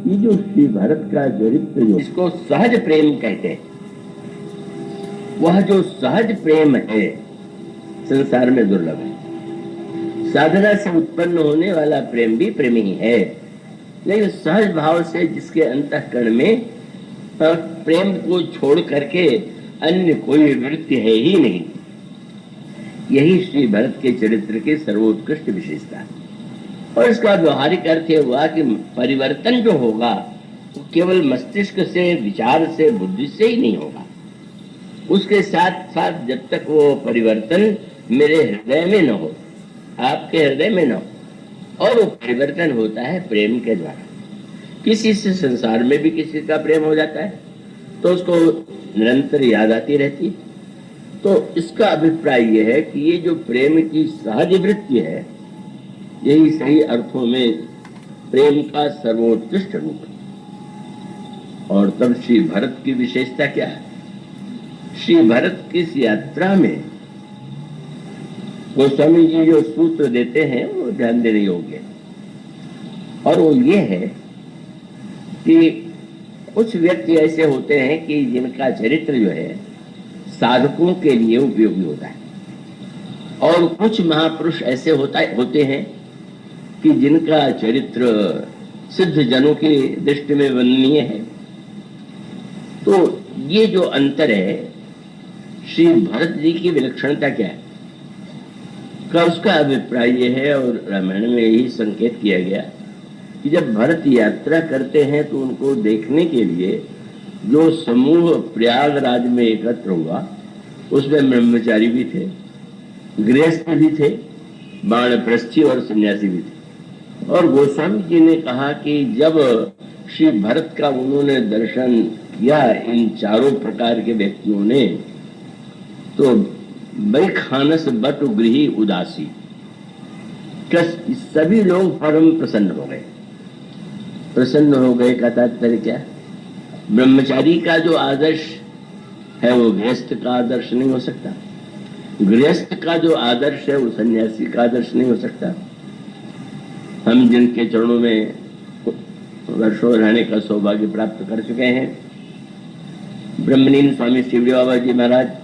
ये जो श्री भरत का चरित्र जो इसको सहज प्रेम कहते हैं, वह जो सहज प्रेम है संसार में दुर्लभ है। साधना से उत्पन्न होने वाला प्रेम भी प्रेम ही है, लेकिन सहज भाव से जिसके अंतःकरण में प्रेम को छोड़ करके अन्य कोई वृत्ति है ही नहीं, यही श्री भरत के चरित्र की सर्वोत्कृष्ट विशेषता है। और इसका व्यवहारिक अर्थ यह हुआ कि परिवर्तन जो होगा वो केवल मस्तिष्क से, विचार से, बुद्धि से ही नहीं होगा, उसके साथ साथ जब तक वो परिवर्तन मेरे हृदय में न हो, आपके हृदय में न हो, और वो परिवर्तन होता है प्रेम के द्वारा। किसी से संसार में भी किसी का प्रेम हो जाता है तो उसको निरंतर याद आती रहती है। तो इसका अभिप्राय यह है कि ये जो प्रेम की सहज वृत्ति है, यही सही अर्थों में प्रेम का सर्वोत्कृष्ट रूप है। और तब श्री भरत की विशेषता क्या है? श्री भरत की इस यात्रा में गोस्वामी जी जो सूत्र देते हैं वो ध्यान देने योग्य है, और वो ये है कि कुछ व्यक्ति ऐसे होते हैं कि जिनका चरित्र जो है साधकों के लिए उपयोगी होता है, और कुछ महापुरुष ऐसे होते हैं कि जिनका चरित्र सिद्ध जनों की दृष्टि में वंदनीय है। तो ये जो अंतर है, श्री भरत जी की विलक्षणता क्या है का उसका अभिप्राय ये है, और रामायण में यही संकेत किया गया कि जब भरत यात्रा करते हैं तो उनको देखने के लिए जो समूह प्रयागराज में एकत्र हुआ, उसमें ब्रह्मचारी भी थे, गृहस्थ भी थे, वानप्रस्थी और सन्यासी भी थे। और गोस्वामी जी ने कहा कि जब श्री भरत का उन्होंने दर्शन किया इन चारों प्रकार के व्यक्तियों ने, तो बैखानस बटु गृही उदासी, सभी लोग परम प्रसन्न हो गए। प्रसन्न हो गए का तात्पर्य क्या? ब्रह्मचारी का जो आदर्श है वो गृहस्थ का आदर्श नहीं हो सकता, गृहस्थ का जो आदर्श है वो सन्यासी का आदर्श नहीं हो सकता। हम जिनके चरणों में वर्षों रहने का सौभाग्य प्राप्त कर चुके हैं, ब्रह्मलीन स्वामी शिवड़ी बाबा जी महाराज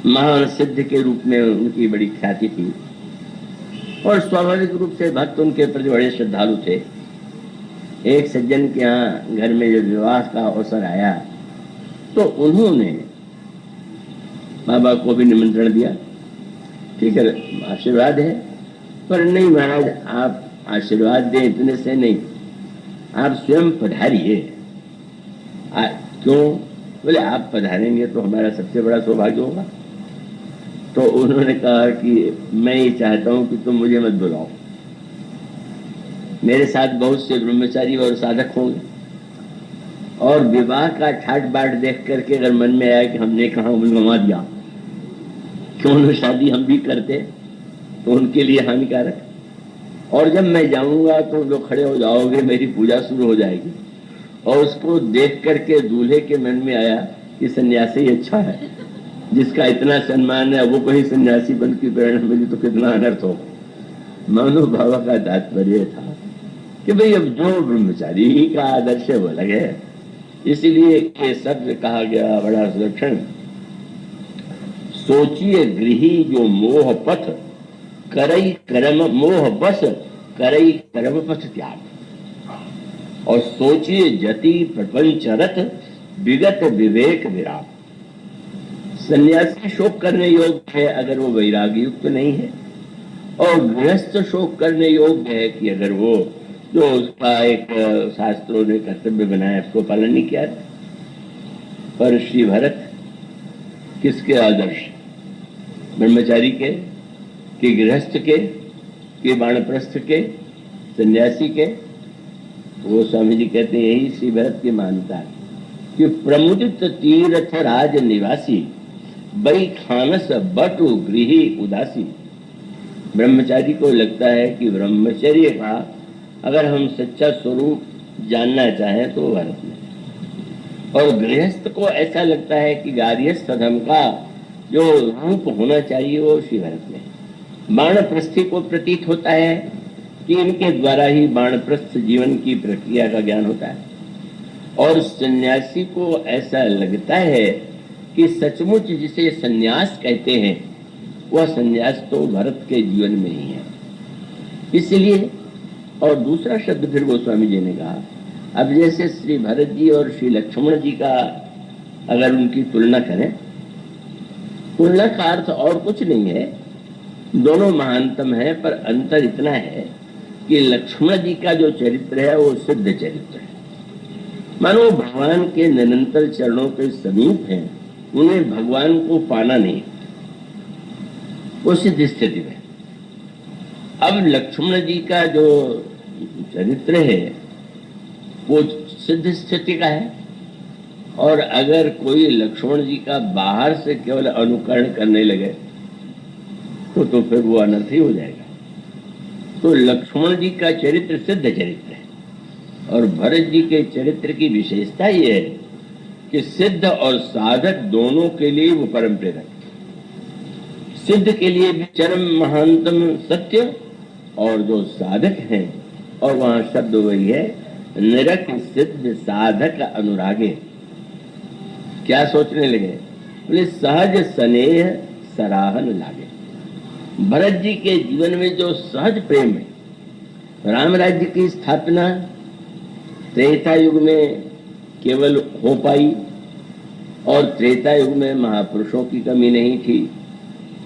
महान सिद्ध के रूप में उनकी बड़ी ख्याति थी, और स्वाभाविक रूप से भक्त उनके प्रति बड़े श्रद्धालु थे। एक सज्जन के यहाँ घर में जब विवाह का अवसर आया तो उन्होंने बाबा को भी निमंत्रण दिया, ठीक है आशीर्वाद है, पर नहीं महाराज आप आशीर्वाद दें इतने से नहीं, आप स्वयं पधारिए। क्यों? बोले आप पधारेंगे तो हमारा सबसे बड़ा सौभाग्य होगा। तो उन्होंने कहा कि मैं ये चाहता हूं कि तुम मुझे मत बुलाओ, मेरे साथ बहुत से ब्रह्मचारी और साधक होंगे, और विवाह का ठाट बाट देख करके अगर मन में आया कि हमने कहा गंवा दिया, क्यों न शादी हम भी करते, तो उनके लिए हानिकारक। और जब मैं जाऊंगा तो जो खड़े हो जाओगे, मेरी पूजा शुरू हो जाएगी, और उसको देख करके दूल्हे के मन में आया कि सन्यासी अच्छा है, जिसका इतना सम्मान है, वो कहीं सन्यासी बन की प्रेरणा मिली तो कितना अनर्थ हो। मानो बाबा का तात्पर्य था कि भाई अब जो ब्रह्मचारी ही का आदर्श है वो अलग है। इसीलिए ये शब्द कहा गया बड़ा सुलक्षण, सोचिए गृही जो मोह पथ करई कर्म मोह बस करई कर्म पथ त्याग, और सोचिए जति प्रपंच रथ विगत विवेक विराम। सन्यासी शोक करने योग्य है अगर वो वैराग्य युक्त नहीं है, और गृहस्थ शोक करने योग्य है कि अगर वो जो उसका एक शास्त्रों ने कर्तव्य बनाया उसको पालन नहीं किया। पर श्री भरत किसके आदर्श? ब्रह्मचारी के, कि गृहस्थ के, कि वानप्रस्थ के, सन्यासी के? वो स्वामी जी कहते हैं यही श्री भरत की मान्यता है कि प्रमुदित तीर्थ राज निवासी बैखानस बटु गृही उदासी। ब्रह्मचारी को लगता है कि ब्रह्मचर्य का अगर हम सच्चा स्वरूप जानना चाहें तो भरत में, और गृहस्थ को ऐसा लगता है कि गार्हस्थ धर्म का जो रूप होना चाहिए वो श्री भरत में। वानप्रस्थी को प्रतीत होता है कि इनके द्वारा ही वानप्रस्थ जीवन की प्रक्रिया का ज्ञान होता है। और सन्यासी को ऐसा लगता है कि सचमुच जिसे सन्यास कहते हैं वह सन्यास तो भरत के जीवन में ही है। इसलिए, और दूसरा शब्द फिर गोस्वामी जी ने कहा, अब जैसे श्री भरत जी और श्री लक्ष्मण जी का अगर उनकी तुलना करें, तुलना का अर्थ और कुछ नहीं है, दोनों महानतम है, पर अंतर इतना है कि लक्ष्मण जी का जो चरित्र है वो सिद्ध चरित्र है। मानो भगवान के निरंतर चरणों के समीप हैं, उन्हें भगवान को पाना नहीं, वो सिद्ध स्थिति में। अब लक्ष्मण जी का जो चरित्र है वो सिद्ध स्थिति का है, और अगर कोई लक्ष्मण जी का बाहर से केवल अनुकरण करने लगे तो फिर वो अनर्थ ही हो जाएगा। तो लक्ष्मण जी का चरित्र सिद्ध चरित्र है, और भरत जी के चरित्र की विशेषता ये है कि सिद्ध और साधक दोनों के लिए वो परम प्रेरक है। सिद्ध के लिए भी चरम महानतम सत्य, और जो साधक हैं, और वहां शब्द वही है, निरख सिद्ध साधक अनुरागे। क्या सोचने लगे? बोले सहज स्नेह सराहन लागे। भरत जी के जीवन में जो सहज प्रेम है, राम राज्य की स्थापना त्रेता युग में केवल हो पाई, और त्रेता युग में महापुरुषों की कमी नहीं थी।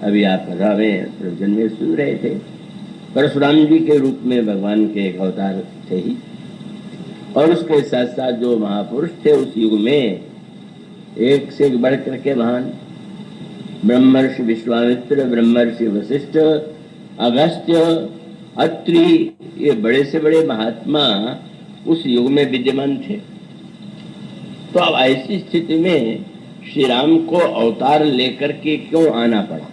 अभी आप रामेण प्रवचन में सुन रहे थे, परशुराम जी के रूप में भगवान के एक अवतार थे ही, और उसके साथ साथ जो महापुरुष थे उस युग में एक से एक बढ़ करके महान, ब्रह्मर्षि विश्वामित्र, ब्रह्मर्षि वशिष्ठ, अगस्त्य, अत्रि, ये बड़े से बड़े महात्मा उस युग में विद्यमान थे। तो अब ऐसी स्थिति में श्री राम को अवतार लेकर के क्यों आना पड़ा?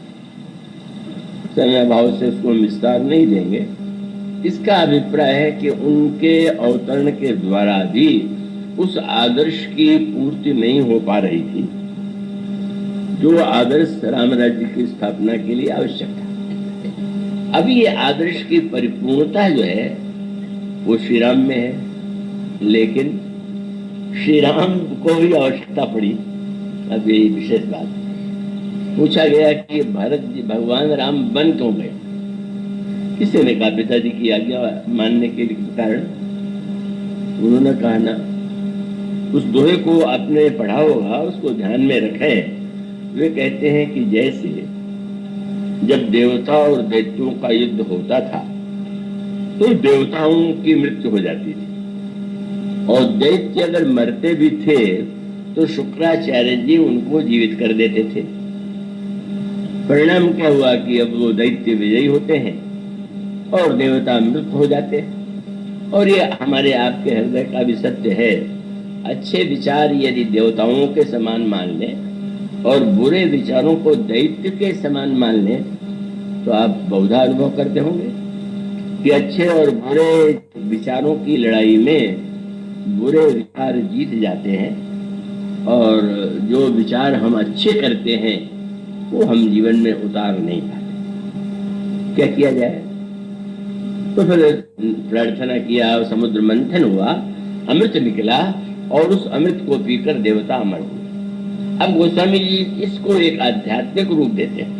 समय भाव से उसको विस्तार नहीं देंगे। इसका अभिप्राय है कि उनके अवतरण के द्वारा भी उस आदर्श की पूर्ति नहीं हो पा रही थी जो आदर्श राम राज्य की स्थापना के लिए आवश्यक था। अभी ये आदर्श की परिपूर्णता जो है वो श्री राम में है, लेकिन श्री राम को भी आवश्यकता पड़ी। अब यही विशेष बात पूछा गया कि भरत जी भगवान राम बन क्यों गए? किसी ने कहा पिताजी की आज्ञा मानने के कारण। उन्होंने कहा ना, उस दोहे को आपने पढ़ा होगा, उसको ध्यान में रखें। वे कहते हैं कि जैसे जब देवता और दैत्यों का युद्ध होता था तो देवताओं की मृत्यु हो जाती थी, और दैत्य अगर मरते भी थे तो शुक्राचार्य जी उनको जीवित कर देते थे। परिणाम क्या हुआ कि अब वो दैत्य विजयी होते हैं और देवता मृत हो जाते हैं। और ये हमारे आपके हृदय का भी सत्य है। अच्छे विचार यदि देवताओं के समान मान लें और बुरे विचारों को दैत्य के समान मान लें तो आप बहुधा अनुभव करते होंगे कि अच्छे और बुरे विचारों की लड़ाई में बुरे विचार जीत जाते हैं, और जो विचार हम अच्छे करते हैं वो हम जीवन में उतार नहीं पाते। क्या किया जाए? तो फिर प्रार्थना किया, समुद्र मंथन हुआ, अमृत निकला, और उस अमृत को पीकर देवता अमर हुए। अब गोस्वामी जी इसको एक आध्यात्मिक रूप देते हैं।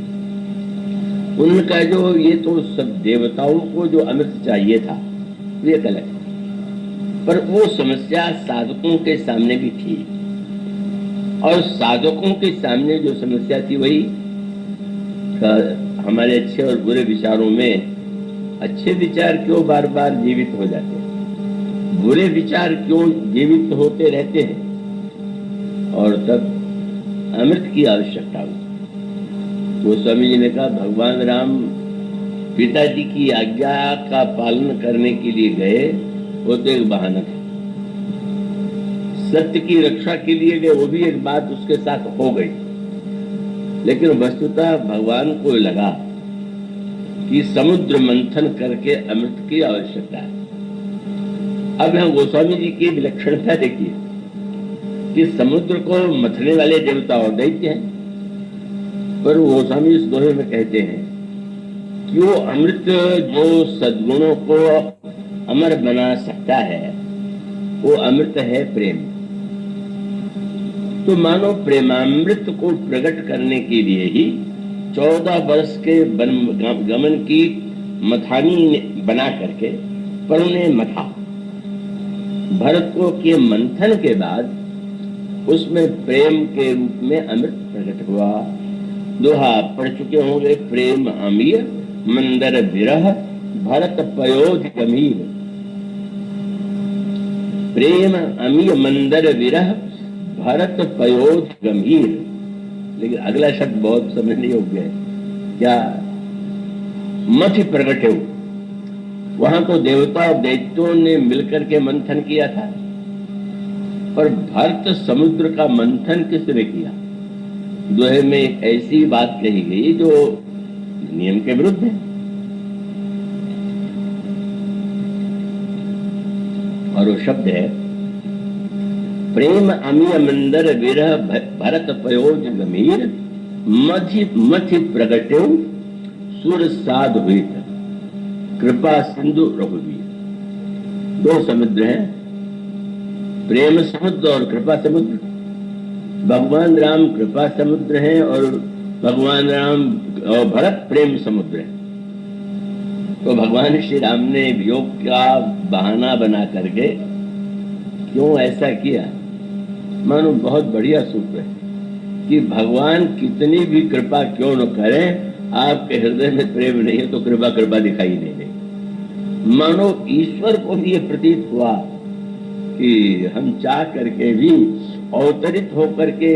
उनका जो ये तो सब देवताओं को जो अमृत चाहिए था ये गलत है, पर वो समस्या साधकों के सामने भी थी, और साधकों के सामने जो समस्या थी वही हमारे अच्छे और बुरे विचारों में अच्छे विचार क्यों बार बार जीवित हो जाते हैं, बुरे विचार क्यों जीवित होते रहते हैं, और तब अमृत की आवश्यकता हुई। गोस्वामी जी ने कहा भगवान राम पिताजी की आज्ञा का पालन करने के लिए गए, वो तो एक बहाना था। सत्य की रक्षा के लिए गए, वो भी एक बात उसके साथ हो गई, लेकिन वस्तुतः भगवान को लगा कि समुद्र मंथन करके अमृत की आवश्यकता है। अब यहाँ गोस्वामी जी की विलक्षणता देखिए कि समुद्र को मथने वाले देवता और दैत्य हैं, पर गोस्वामी इस दोहे में कहते हैं कि वो अमृत जो सद्गुणों को अमर बना सकता है, वो अमृत है प्रेम। तो मानो प्रेमामृत को प्रकट करने के लिए ही 14 वर्ष के गमन की मथानी बना करके परु ने मथा। भरत को के मंथन के बाद उसमें प्रेम के रूप में अमृत प्रकट हुआ। दोहा पढ़ चुके होंगे, प्रेम अमीय मंदर विरह भरत पयोध गंभीर। प्रेम अमीय मंदर विरह भरत पयोध गंभीर। लेकिन अगला शब्द बहुत समझने योग्य है। क्या? मथ प्रकट हो। वहां तो देवता और दैत्यों ने मिलकर के मंथन किया था, पर भरत समुद्र का मंथन किसने किया? दोहे में एक ऐसी बात कही गई जो नियम के विरुद्ध है। और वो शब्द है प्रेम अमीय मंदर विरह भरत पयोज गंभीर मथि प्रगट्यो सुर साध हुई कृपा सिंधु रघुवीर। दो समुद्र हैं, प्रेम समुद्र और कृपा समुद्र। भगवान राम कृपा समुद्र हैं और भगवान राम और भरत प्रेम समुद्र है। तो भगवान श्री राम ने वियोग का बहाना बना करके क्यों ऐसा किया? मानो बहुत बढ़िया सूत्र है कि भगवान कितनी भी कृपा क्यों न करें, आपके हृदय में प्रेम नहीं है तो कृपा कृपा दिखाई नहीं देगी। मानो ईश्वर को भी ये प्रतीत हुआ कि हम चाह करके भी अवतरित होकर के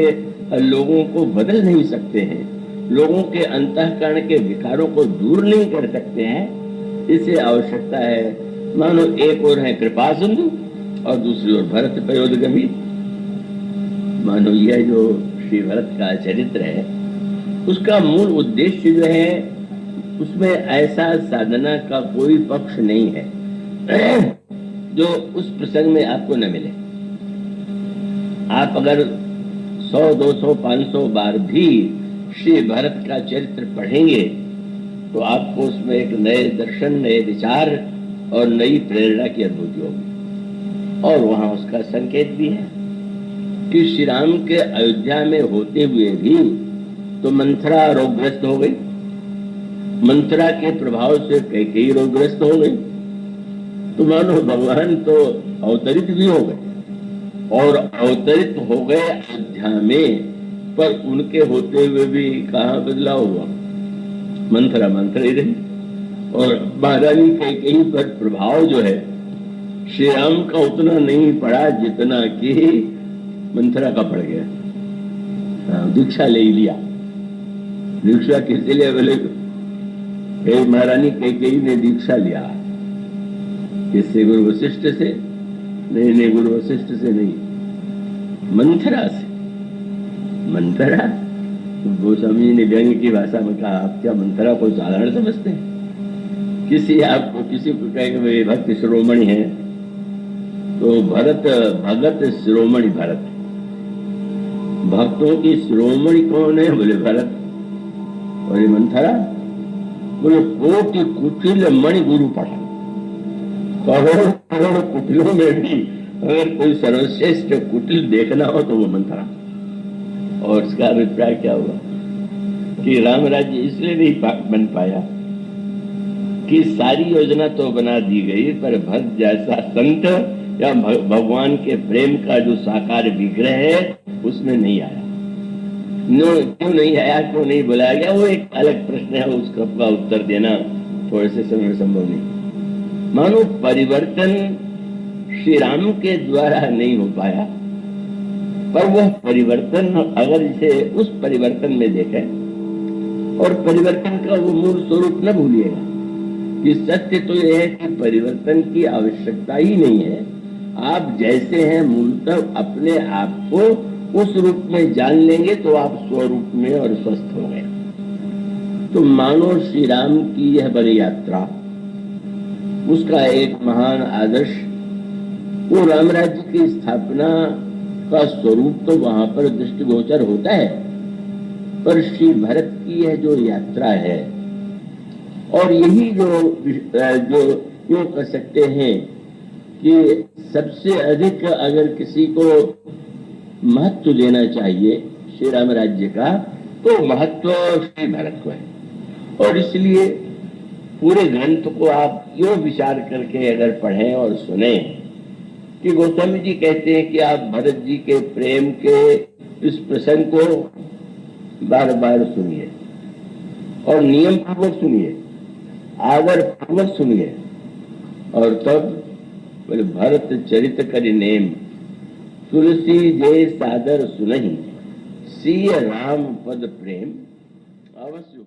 लोगों को बदल नहीं सकते हैं, लोगों के अंतःकरण के विकारों को दूर नहीं कर सकते हैं। इसे आवश्यकता है। मानो एक ओर है कृपा सिंधु और दूसरी ओर भरत पयोध गंभीर। मानो यह जो श्री भरत का चरित्र है, उसका मूल उद्देश्य जो है, उसमें ऐसा साधना का कोई पक्ष नहीं है जो उस प्रसंग में आपको न मिले। आप अगर 100, 200, 500 बार भी श्री भरत का चरित्र पढ़ेंगे तो आपको उसमें एक नए दर्शन, नए विचार और नई प्रेरणा की अनुभूति होगी। और वहां उसका संकेत भी है कि श्री राम के अयोध्या में होते हुए भी तो मंथरा रोगग्रस्त हो गई, मंथरा के प्रभाव से कैकेयी रोगग्रस्त हो गई। तो मानो भगवान तो अवतरित भी हो गए और अवतरित हो गए अयोध्या में, पर उनके होते हुए भी कहाँ बदलाव हुआ? मंथरा मंथरा ही रही। और महारानी कैकेयी पर प्रभाव जो है श्री राम का उतना नहीं पड़ा जितना कि मंथरा का पड़ गया। दीक्षा ले लिया। दीक्षा किससे लिया? बोले महारानी कैकेयी ने दीक्षा लिया। किससे? गुरु वशिष्ठ से? नहीं, गुरु वशिष्ठ से नहीं, मंथरा से। मंथरा? गोस्वामी जी ने व्यंग की भाषा में कहा, आप क्या मंथरा को साधारण समझते हैं? किसी को कहेंगे भक्त शिरोमणि है, तो भरत भगत शिरोमणि भरत। भक्तों की शिरोमणि कौन है? बोले भरत। और ये मंथरा? बोले कोटि कुटिल मणि गुरु पढ़ा। करोड़ करोड़ कुटिलों में भी अगर कोई सर्वश्रेष्ठ कुटिल देखना हो तो वो मंथरा। और इसका अभिप्राय क्या हुआ कि राम राज्य इसलिए नहीं बन पाया कि सारी योजना तो बना दी गई, पर भक्त जैसा संत या भगवान के प्रेम का जो साकार विग्रह है उसमें नहीं आया। क्यों नहीं आया, क्यों नहीं बुलाया गया, वो एक अलग प्रश्न है। उसका उत्तर देना थोड़े से समय में संभव नहीं। मानो परिवर्तन श्री राम के द्वारा नहीं हो पाया, पर वह परिवर्तन अगर इसे उस परिवर्तन में देखें, और परिवर्तन का वो मूल स्वरूप न भूलिएगा कि सत्य तो यह है कि परिवर्तन की आवश्यकता ही नहीं है। आप जैसे हैं मूलतः अपने आप को उस रूप में जान लेंगे तो आप स्वरूप में और स्वस्थ हो गए। तो मानो श्री राम की यह बड़ी यात्रा, उसका एक महान आदर्श, वो राम राज्य की स्थापना का स्वरूप तो वहां पर दृष्टिगोचर होता है, पर श्री भरत की यह जो यात्रा है और यही जो यूं कह सकते हैं कि सबसे अधिक अगर किसी को महत्व देना चाहिए श्री राम राज्य का, तो महत्व श्री भरत को है। और इसलिए पूरे ग्रंथ को आप यूं विचार करके अगर पढ़ें और सुने कि गोस्वामी जी कहते हैं कि आप भरत जी के प्रेम के इस प्रसंग को बार बार सुनिए और नियम पूर्वक सुनिए, आदर पूर्वक सुनिए, और तब बोले भरत चरित करि नेम तुलसी जय सादर सुनहि सिय राम पद प्रेम अवश्य